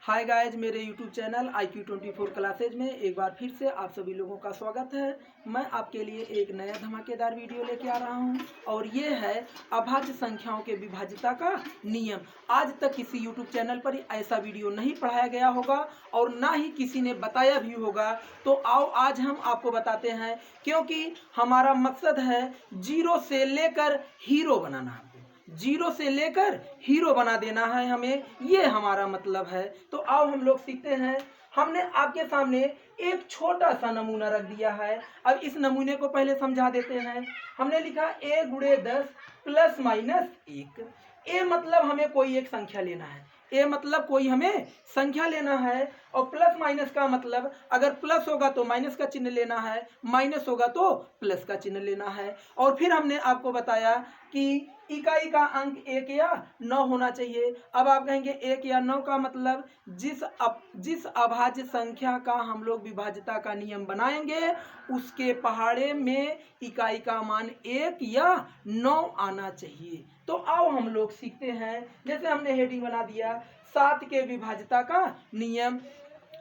Hi guys, मेरे YouTube channel IQ24 classes में एक बार फिर से आप सभी लोगों का स्वागत है। मैं आपके लिए एक नया धमाकेदार वीडियो लेके आ रहा हूं और ये है अभाज्य संख्याओं के विभाज्यता का नियम। आज तक किसी यूट्यूब चैनल पर ऐसा वीडियो नहीं पढ़ाया गया होगा और ना ही किसी ने बताया भी होगा। तो आओ आज हम आपको बताते हैं, क्योंकि हमारा मकसद है जीरो से लेकर हीरो बनाना। जीरो से लेकर हीरो बना देना है हमें, ये हमारा मतलब है। तो आओ हम लोग सीखते हैं। हमने आपके सामने एक छोटा सा नमूना रख दिया है। अब इस नमूने को पहले समझा देते हैं। हमने लिखा a गुणे 10 प्लस माइनस 1। ए मतलब हमें कोई एक संख्या लेना है। ए मतलब कोई हमें संख्या लेना है और प्लस माइनस का मतलब अगर प्लस होगा तो माइनस का चिन्ह लेना है, माइनस होगा तो प्लस का चिन्ह लेना है। और फिर हमने आपको बताया कि इकाई का अंक 1 या 9 होना चाहिए। अब आप कहेंगे 1 या 9 का मतलब जिस अभाज्य संख्या का हम लोग विभाज्यता का नियम बनाएंगे उसके पहाड़े में इकाई का मान 1 या 9 आना चाहिए। तो आओ हम लोग सीखते हैं। जैसे हमने हेडिंग बना दिया 7 के विभाज्यता का नियम।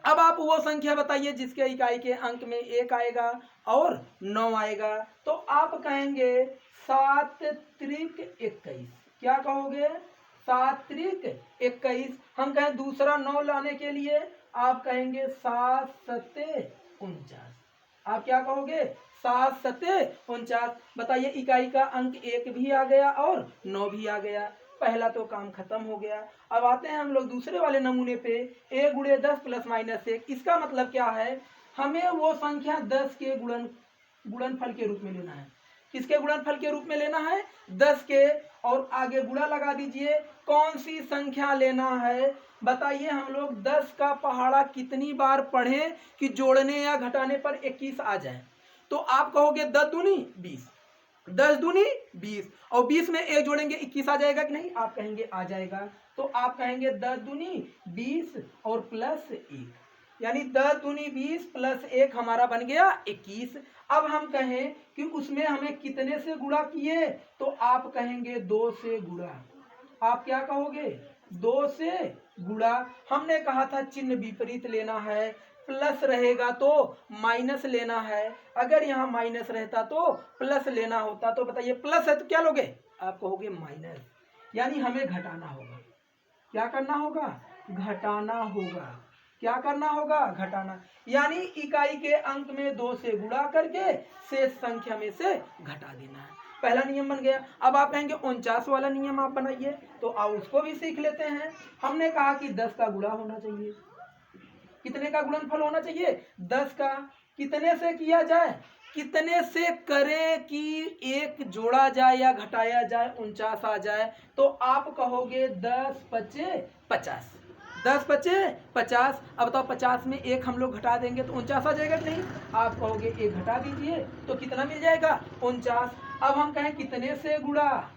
अब आप वो संख्या बताइए जिसके इकाई के अंक में 1 आएगा और 9 आएगा। तो आप कहेंगे 7 त्रिक 21। क्या कहोगे? 7 त्रिक 21। हम कहें दूसरा 9 लाने के लिए आप कहेंगे 7 सत्ते 49। आप क्या कहोगे? 7 सत्ते 49। बताइए, इकाई का अंक 1 भी आ गया और 9 भी आ गया। पहला तो काम खत्म हो गया। अब आते हैं हम लोग दूसरे वाले नमूने पे। a गुणे 10 प्लस माइनस 1। इसका मतलब क्या है? हमें वो संख्या 10 के गुणनफल के रूप में लेना है। किसके गुणनफल के रूप में लेना है? 10 के। और आगे गुणा लगा दीजिए। कौन सी संख्या लेना है बताइए। हम लोग 10 का पहाड़ा कितनी बार पढ़ें कि जोड़ने या घटाने पर 21 आ जाए? तो आप कहोगे 10 दूनी 20, 10 दूनी 20 और 20 में 1 जोड़ेंगे 21 आ जाएगा कि नहीं? आप कहेंगे आ जाएगा। तो आप कहेंगे 10 दूनी 20 और प्लस 1, यानी 10 दूनी 20 प्लस 1 हमारा बन गया 21। अब हम कहें कि उसमें हमें कितने से गुणा किए? तो आप कहेंगे 2 से गुणा। आप क्या कहोगे? 2 से गुणा। हमने कहा था चिन्ह विपरीत लेना है। प्लस रहेगा तो माइनस लेना है, अगर यहाँ माइनस रहता तो प्लस लेना होता। तो बताइए, प्लस है तो क्या लोगे? आप कहोगे माइनस, यानी हमें घटाना होगा। क्या करना होगा? घटाना होगा। क्या करना होगा? घटाना। यानी इकाई के अंक में 2 से गुणा करके शेष संख्या में से घटा देना है। पहला नियम बन गया। अब आप कहेंगे 49 वाला नियम आप बनाइए। तो आओ उसको भी सीख लेते हैं। हमने कहा कि 10 का गुणा होना चाहिए। कितने का गुणनफल होना चाहिए? 10 का। कितने से किया जाए? कितने से करें कि 1 जोड़ा जाए या घटाया जाए 49 आ जाए? तो आप कहोगे 10 पचे 50। 10 पचे 50। अब बताओ, 50 में 1 हम लोग घटा देंगे तो 49 आ जाएगा कि नहीं? आप कहोगे 1 घटा दीजिए तो कितना मिल जाएगा? 49। अब हम कहें कितने से गुणा?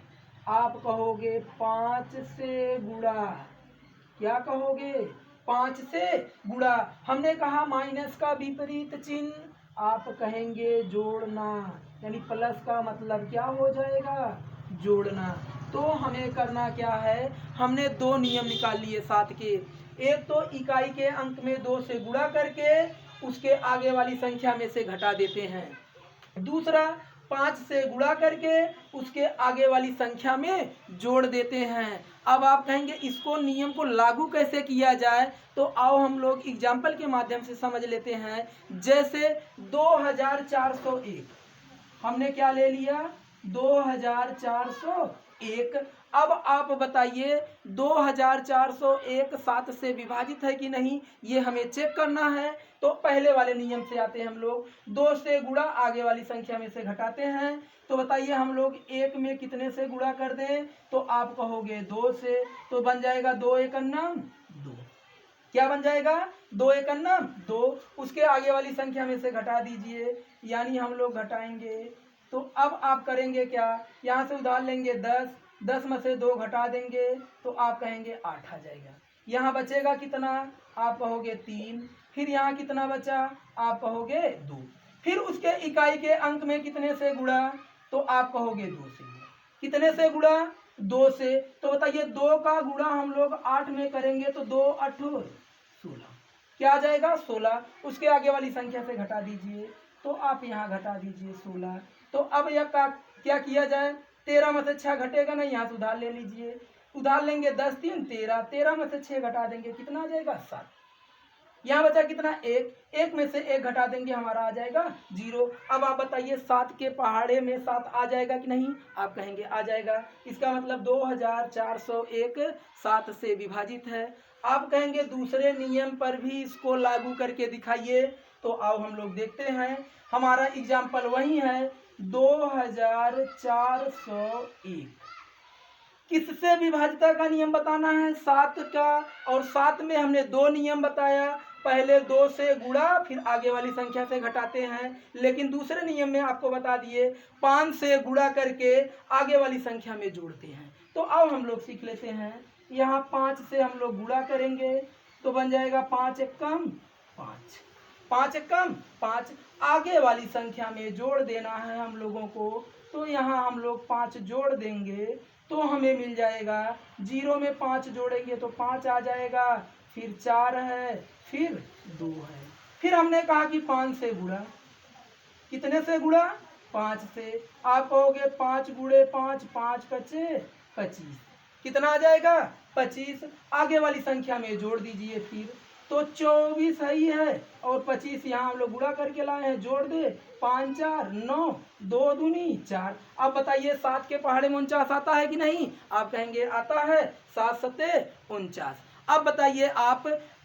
आप कहोगे 5 से गुणा। क्या कहोगे? 5 से गुणा। हमने कहा माइनस का विपरीत चिन्ह आप कहेंगे जोड़ना, यानी प्लस का मतलब क्या हो जाएगा? जोड़ना। तो हमें करना क्या है? हमने 2 नियम निकाल लिए 7 के। एक तो इकाई के अंक में 2 से गुणा करके उसके आगे वाली संख्या में से घटा देते हैं। दूसरा 5 से गुणा करके उसके आगे वाली संख्या में जोड़ देते हैं। अब आप कहेंगे इसको नियम को लागू कैसे किया जाए? तो आओ हम लोग एग्जाम्पल के माध्यम से समझ लेते हैं। जैसे 2401 हमने क्या ले लिया? 2401। अब आप बताइए 2401 7 से विभाजित है कि नहीं, ये हमें चेक करना है। तो पहले वाले नियम से आते हैं हम लोग। 2 से गुणा आगे वाली संख्या में से घटाते हैं। तो बताइए हम लोग 1 में कितने से गुणा कर दें? तो आप कहोगे 2 से। तो बन जाएगा 2 एकन्नम 2। क्या बन जाएगा? 2 एकन्नम 2। उसके आगे वाली संख्या में से घटा दीजिए, यानी हम लोग घटाएंगे। तो अब आप करेंगे क्या? यहाँ से उधार लेंगे 10, 10 में से 2 घटा देंगे तो आप कहेंगे 8 आ जाएगा। यहाँ बचेगा कितना? आप कहोगे 3। फिर यहाँ कितना बचा? आप कहोगे 2। फिर उसके इकाई के अंक में कितने से गुणा? तो आप कहोगे 2 से गुणा। कितने से गुणा? 2 से। तो बताइए 2 का गुणा हम लोग 8 में करेंगे तो 2 8 16। क्या आ जाएगा 16। उसके आगे वाली संख्या से घटा दीजिए, तो आप यहाँ घटा दीजिए 16। तो अब यह क्या किया जाए, 13 में से 6 घटेगा नहीं, यहाँ से उधार ले लीजिए। उधार लेंगे 10 3 13, 13 में से 6 घटा देंगे, कितना आ जाएगा 7। यहाँ बचा कितना 1, 1 में से 1 घटा देंगे, हमारा आ जाएगा 0। अब आप बताइए 7 के पहाड़े में 7 आ जाएगा कि नहीं, आप कहेंगे आ जाएगा। इसका मतलब 2401 7 से विभाजित है। आप कहेंगे दूसरे नियम पर भी इसको लागू करके दिखाइए, तो आओ हम लोग देखते हैं। हमारा एग्जाम्पल वही है 2401। किससे विभाजिता का नियम बताना है, 7 का। और 7 में हमने 2 नियम बताया, पहले 2 से गुणा फिर आगे वाली संख्या से घटाते हैं। लेकिन दूसरे नियम में आपको बता दिए 5 से गुणा करके आगे वाली संख्या में जोड़ते हैं। तो अब हम लोग सीख लेते हैं। यहाँ 5 से हम लोग गुणा करेंगे तो बन जाएगा 5 एकम 5, 5 एकम 5। आगे वाली संख्या में जोड़ देना है हम लोगों को, तो यहाँ हम लोग 5 जोड़ देंगे तो हमें मिल जाएगा। 0 में 5 जोड़ेंगे तो 5 आ जाएगा, फिर 4 है, फिर 2 है। फिर हमने कहा कि 5 से गुणा, कितने से गुणा 5 से। आप कहोगे 5 गुणे 5, 5 पचे 25, कितना आ जाएगा 25। आगे वाली संख्या में जोड़ दीजिए फिर, तो 24 ही है और 25 यहाँ हम लोग गुणा करके लाए हैं, जोड़ दे 5 4 9, 2 दूनी 4। अब बताइए 7 के पहाड़े में 49 आता है कि नहीं, आप कहेंगे आता है, 7 सत्ते 49। अब बताइए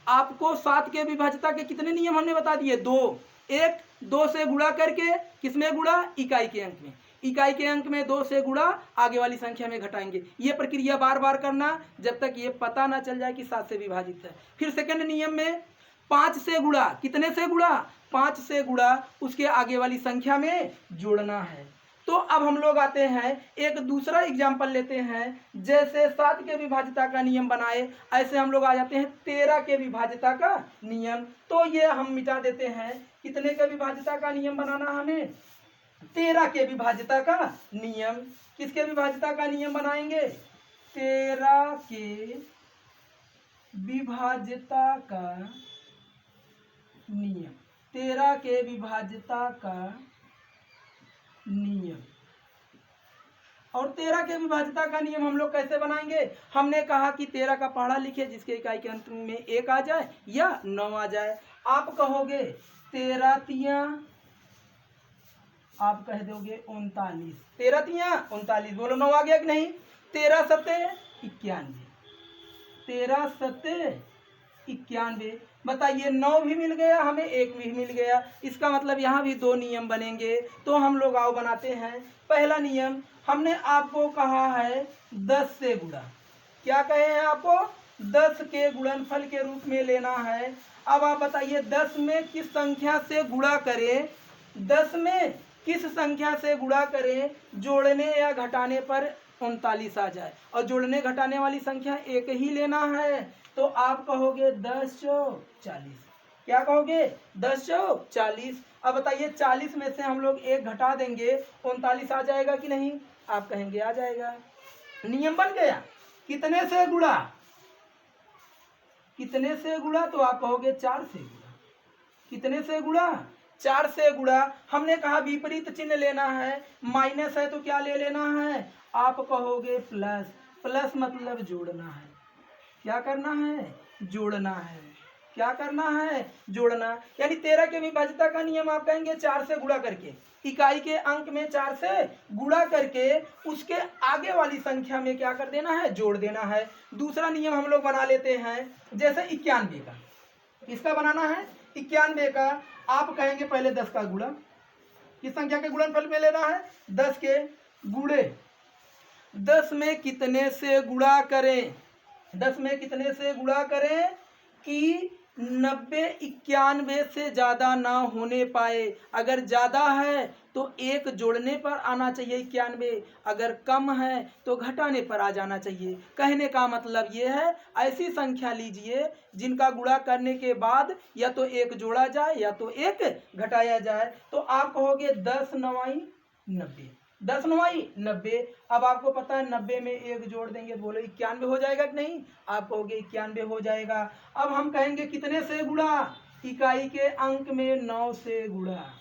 आपको 7 के विभाज्यता के कितने नियम हमने बता दिए, 2। एक 2 से गुणा करके, किसमें गुणा, इकाई के अंक में। इकाई के अंक में 2 से गुणा आगे वाली संख्या में घटाएंगे। ये प्रक्रिया बार बार करना जब तक ये पता ना चल जाए कि 7 से विभाजित है। फिर सेकंड नियम में 5 से गुणा, कितने से गुणा, 5 से गुणा उसके आगे वाली संख्या में जोड़ना है। तो अब हम लोग आते हैं एक दूसरा एग्जाम्पल लेते हैं। जैसे 7 के विभाज्यता का नियम बनाए, ऐसे हम लोग आ जाते हैं 13 के विभाज्यता का नियम। तो ये हम मिटा देते हैं। कितने के विभाज्यता का नियम बनाना हमें, 13 के विभाज्यता का नियम। किसके विभाज्यता का नियम बनाएंगे, 13 के विभाज्यता का नियम, 13 के विभाज्यता का नियम। और 13 के विभाज्यता का नियम हम लोग कैसे बनाएंगे, हमने कहा कि 13 का पहाड़ा लिखिए जिसके इकाई के अंत में 1 आ जाए या 9 आ जाए। आप कहोगे 13 तिया, आप कह दोगे 39, 13 तिया 39, बोलो 9 आ गया कि नहीं। 13 सत्ते 91, 13 सत्ते 91। बताइए 9 भी मिल गया हमें, 1 भी मिल गया। इसका मतलब यहाँ भी 2 नियम बनेंगे। तो हम लोग आओ बनाते हैं। पहला नियम हमने आपको कहा है 10 से गुणा, क्या कहे हैं आपको, 10 के गुणनफल के रूप में लेना है। अब आप बताइए 10 में किस संख्या से गुणा करें, 10 में किस संख्या से गुणा करें जोड़ने या घटाने पर 39 आ जाए, और जोड़ने घटाने वाली संख्या एक ही लेना है। तो आप कहोगे 10 चौक 40, क्या कहोगे 10 चौक 40। अब बताइए 40 में से हम लोग 1 घटा देंगे, 39 आ जाएगा कि नहीं, आप कहेंगे आ जाएगा। नियम बन गया। कितने से गुणा, कितने से गुणा, तो आप कहोगे 4 से गुणा। कितने से गुणा, 4 से गुणा। हमने कहा विपरीत चिन्ह लेना है, माइनस है तो क्या ले लेना है, आप कहोगे प्लस। प्लस मतलब जोड़ना है, क्या करना है, जोड़ना है। क्या करना है, जोड़ना। यानी 13 के विभाज्यता का नियम आप कहेंगे 4 से गुणा करके, इकाई के अंक में 4 से गुणा करके उसके आगे वाली संख्या में क्या कर देना है, जोड़ देना है। दूसरा नियम हम लोग बना लेते हैं, जैसे 91 का। किसका बनाना है, 91 का। आप कहेंगे पहले 10 का गुणा, किस संख्या के गुणनफल में लेना है, 10 के गुणे। 10 में कितने से गुणा करें, 10 में कितने से गुणा करें कि 90 91 से ज़्यादा ना होने पाए। अगर ज़्यादा है तो 1 जोड़ने पर आना चाहिए 91, अगर कम है तो घटाने पर आ जाना चाहिए। कहने का मतलब ये है, ऐसी संख्या लीजिए जिनका गुणा करने के बाद या तो 1 जोड़ा जाए या तो 1 घटाया जाए। तो आप कहोगे 10 9 90, 10 9 90। अब आपको पता है 90 में 1 जोड़ देंगे तो बोलो 91 हो जाएगा कि नहीं? आप कहोगे 91 हो जाएगा। अब हम कहेंगे कितने से गुणा? इकाई के अंक में 9 से गुणा।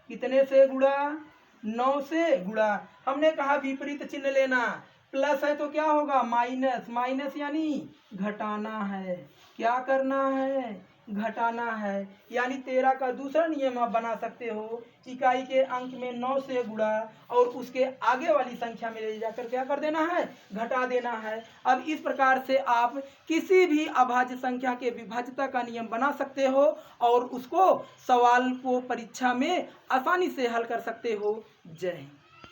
कितने से गुणा? 9 से गुणा। हमने कहा विपरीत चिन्ह लेना, प्लस है तो क्या होगा? माइनस। माइनस यानी घटाना है। क्या करना है? घटाना है। यानी 13 का दूसरा नियम आप बना सकते हो, इकाई के अंक में 9 से गुणा और उसके आगे वाली संख्या में ले जाकर क्या कर देना है? घटा देना है। अब इस प्रकार से आप किसी भी अभाज्य संख्या के विभाज्यता का नियम बना सकते हो और उसको सवाल को परीक्षा में आसानी से हल कर सकते हो। जय हिंद।